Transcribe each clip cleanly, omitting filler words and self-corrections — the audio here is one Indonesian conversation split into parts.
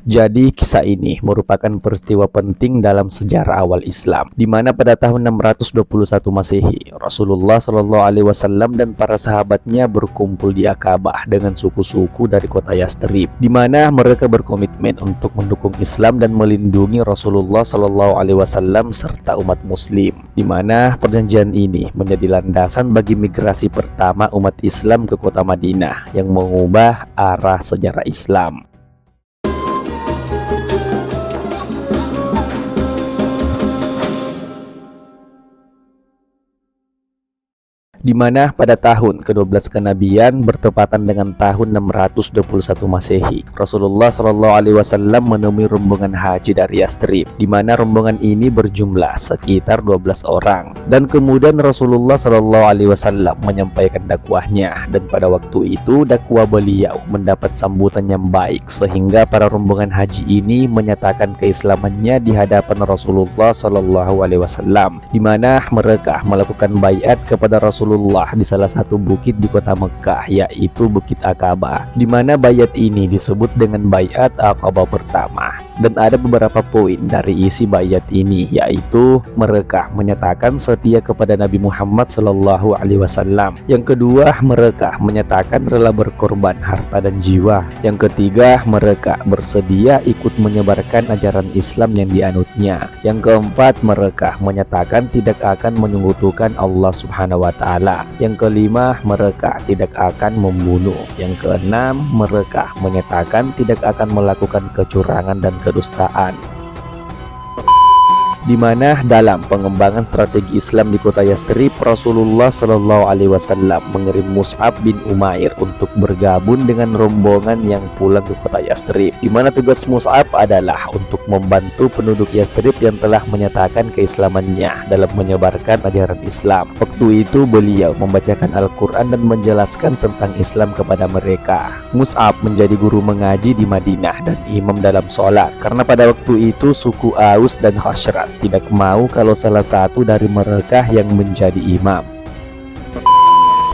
Jadi kisah ini merupakan peristiwa penting dalam sejarah awal Islam, di mana pada tahun 621 Masehi, Rasulullah Shallallahu Alaihi Wasallam dan para sahabatnya berkumpul di Akabah dengan suku-suku dari kota Yastrib, di mana mereka berkomitmen untuk mendukung Islam dan melindungi Rasulullah Shallallahu Alaihi Wasallam serta umat Muslim, di mana perjanjian ini menjadi landasan bagi migrasi pertama umat Islam ke kota Madinah yang mengubah arah sejarah Islam. Di mana pada tahun ke-12 kenabian bertepatan dengan tahun 621 Masehi, Rasulullah Shallallahu Alaihi Wasallam menemui rombongan haji dari Yastrib, di mana rombongan ini berjumlah sekitar 12 orang. Dan kemudian Rasulullah Shallallahu Alaihi Wasallam menyampaikan dakwahnya, dan pada waktu itu dakwah beliau mendapat sambutan yang baik sehingga para rombongan haji ini menyatakan keislamannya di hadapan Rasulullah Shallallahu Alaihi Wasallam, di mana mereka melakukan baiat kepada Rasulullah di salah satu bukit di kota Mekah, yaitu Bukit Akabah, di mana baiat ini disebut dengan baiat Akabah pertama. Dan ada beberapa poin dari isi baiat ini, yaitu mereka menyatakan setia kepada Nabi Muhammad Shallallahu Alaihi Wasallam. Yang kedua, mereka menyatakan rela berkorban harta dan jiwa. Yang ketiga, mereka bersedia ikut menyebarkan ajaran Islam yang dianutnya. Yang keempat, mereka menyatakan tidak akan menyekutukan Allah Subhanahu wa Ta'ala. Yang kelima, mereka tidak akan membunuh. Yang keenam, mereka menyatakan tidak akan melakukan kecurangan dan kedustaan. Di mana dalam pengembangan strategi Islam di kota Yastrib, Rasulullah Shallallahu Alaihi Wasallam mengirim Mus'ab bin Umair untuk bergabung dengan rombongan yang pulang ke kota Yastrib, di mana tugas Mus'ab adalah untuk membantu penduduk Yastrib yang telah menyatakan keislamannya dalam menyebarkan ajaran Islam. Waktu itu beliau membacakan Al-Quran dan menjelaskan tentang Islam kepada mereka. Mus'ab menjadi guru mengaji di Madinah dan imam dalam sholat, karena pada waktu itu suku Aus dan Khazraj tidak mau kalau salah satu dari mereka yang menjadi imam.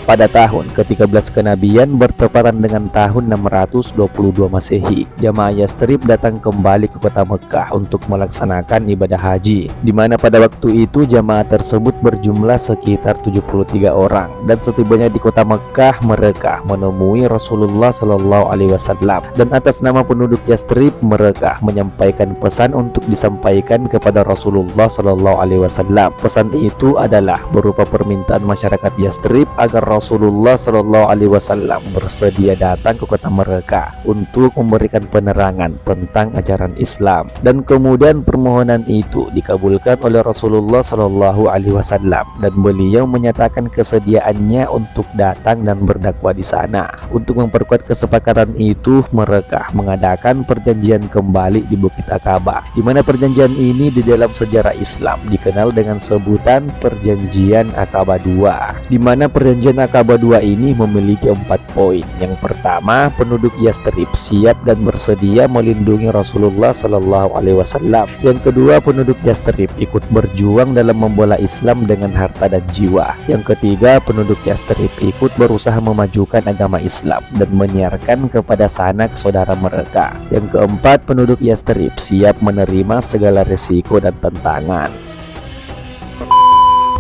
Pada tahun ke-13 kenabian bertepatan dengan tahun 622 Masehi, jamaah Yastrib datang kembali ke kota Mekah untuk melaksanakan ibadah haji, di mana pada waktu itu jamaah tersebut berjumlah sekitar 73 orang. Dan setibanya di kota Mekah, mereka menemui Rasulullah Shallallahu Alaihi Wasallam, dan atas nama penduduk Yastrib mereka menyampaikan pesan untuk disampaikan kepada Rasulullah Shallallahu Alaihi Wasallam. Pesan itu adalah berupa permintaan masyarakat Yastrib agar Rasulullah Shallallahu Alaihi Wasallam bersedia datang ke kota mereka untuk memberikan penerangan tentang ajaran Islam. Dan kemudian permohonan itu dikabulkan oleh Rasulullah Shallallahu Alaihi Wasallam, dan beliau menyatakan kesediaannya untuk datang dan berdakwah di sana. Untuk memperkuat kesepakatan itu, mereka mengadakan perjanjian kembali di Bukit Akabah, di mana perjanjian ini di dalam sejarah Islam dikenal dengan sebutan Perjanjian Akabah II, di mana perjanjian Akabah II ini memiliki 4 poin. Yang pertama, penduduk Yastrib siap dan bersedia melindungi Rasulullah Shallallahu Alaihi Wasallam. Yang kedua, penduduk Yastrib ikut berjuang dalam membela Islam dengan harta dan jiwa. Yang ketiga, penduduk Yastrib ikut berusaha memajukan agama Islam dan menyiarkan kepada sanak saudara mereka. Yang keempat, penduduk Yastrib siap menerima segala risiko dan tantangan.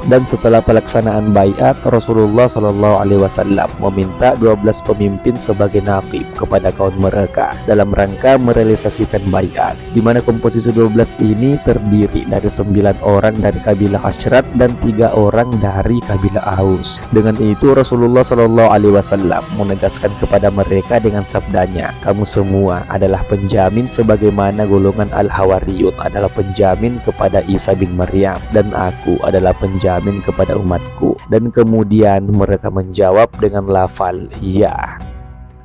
Dan setelah pelaksanaan baiat, Rasulullah Shallallahu Alaihi Wasallam meminta 12 pemimpin sebagai naqib kepada kaum mereka dalam rangka merealisasikan baiat, di mana komposisi 12 ini terdiri dari 9 orang dari kabilah Khazraj dan 3 orang dari kabilah Aus. Dengan itu Rasulullah Shallallahu Alaihi Wasallam menegaskan kepada mereka dengan sabdanya, kamu semua adalah penjamin sebagaimana golongan Al-Hawariyun adalah penjamin kepada Isa bin Maryam, dan aku adalah penjamin kepada umatku. Dan kemudian mereka menjawab dengan lafal ya,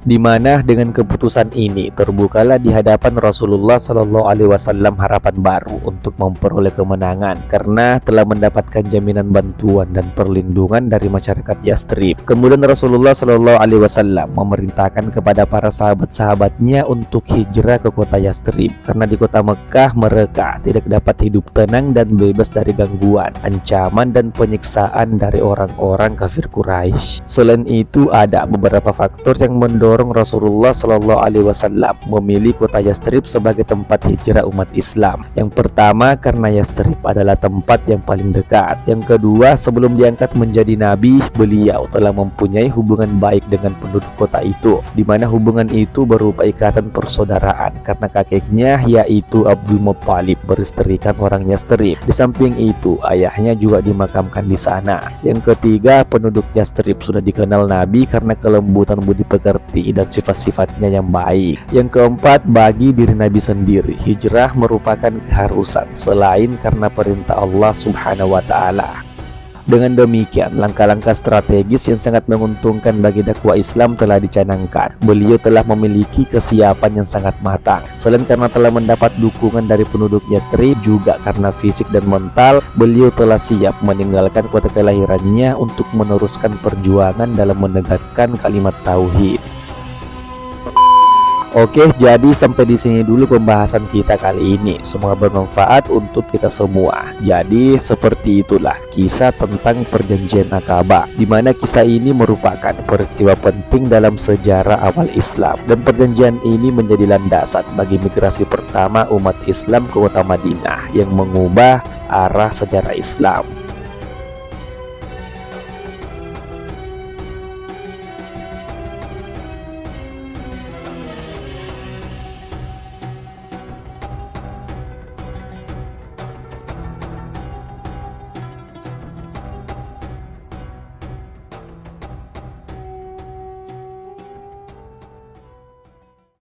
di mana dengan keputusan ini terbukalah di hadapan Rasulullah Shallallahu Alaihi Wasallam harapan baru untuk memperoleh kemenangan, karena telah mendapatkan jaminan bantuan dan perlindungan dari masyarakat Yastrib. Kemudian Rasulullah Shallallahu Alaihi Wasallam memerintahkan kepada para sahabat-sahabatnya untuk hijrah ke kota Yastrib, karena di kota Mekah mereka tidak dapat hidup tenang dan bebas dari gangguan, ancaman dan penyiksaan dari orang-orang kafir Quraisy. Selain itu ada beberapa faktor yang mendorong mendorong Rasulullah Shallallahu Alaihi Wasallam memilih kota Yastrib sebagai tempat hijrah umat Islam. Yang pertama, karena Yastrib adalah tempat yang paling dekat. Yang kedua, sebelum diangkat menjadi nabi, beliau telah mempunyai hubungan baik dengan penduduk kota itu, di mana hubungan itu berupa ikatan persaudaraan karena kakeknya yaitu Abdul Muttalib beristrikan orang Yastrib. Di samping itu, ayahnya juga dimakamkan di sana. Yang ketiga, penduduk Yastrib sudah dikenal Nabi karena kelembutan budi pekerti dan sifat-sifatnya yang baik. Yang keempat, bagi diri Nabi sendiri, hijrah merupakan keharusan selain karena perintah Allah Subhanahu wa Ta'ala. Dengan demikian, langkah-langkah strategis yang sangat menguntungkan bagi dakwah Islam telah dicanangkan. Beliau telah memiliki kesiapan yang sangat matang. Selain karena telah mendapat dukungan dari penduduk Yastrib, juga karena fisik dan mental, beliau telah siap meninggalkan kota kelahirannya untuk meneruskan perjuangan dalam menegakkan kalimat tauhid. Oke, jadi sampai di sini dulu pembahasan kita kali ini. Semoga bermanfaat untuk kita semua. Jadi seperti itulah kisah tentang perjanjian Akabah, di mana kisah ini merupakan peristiwa penting dalam sejarah awal Islam, dan perjanjian ini menjadi landasan bagi migrasi pertama umat Islam ke kota Madinah yang mengubah arah sejarah Islam.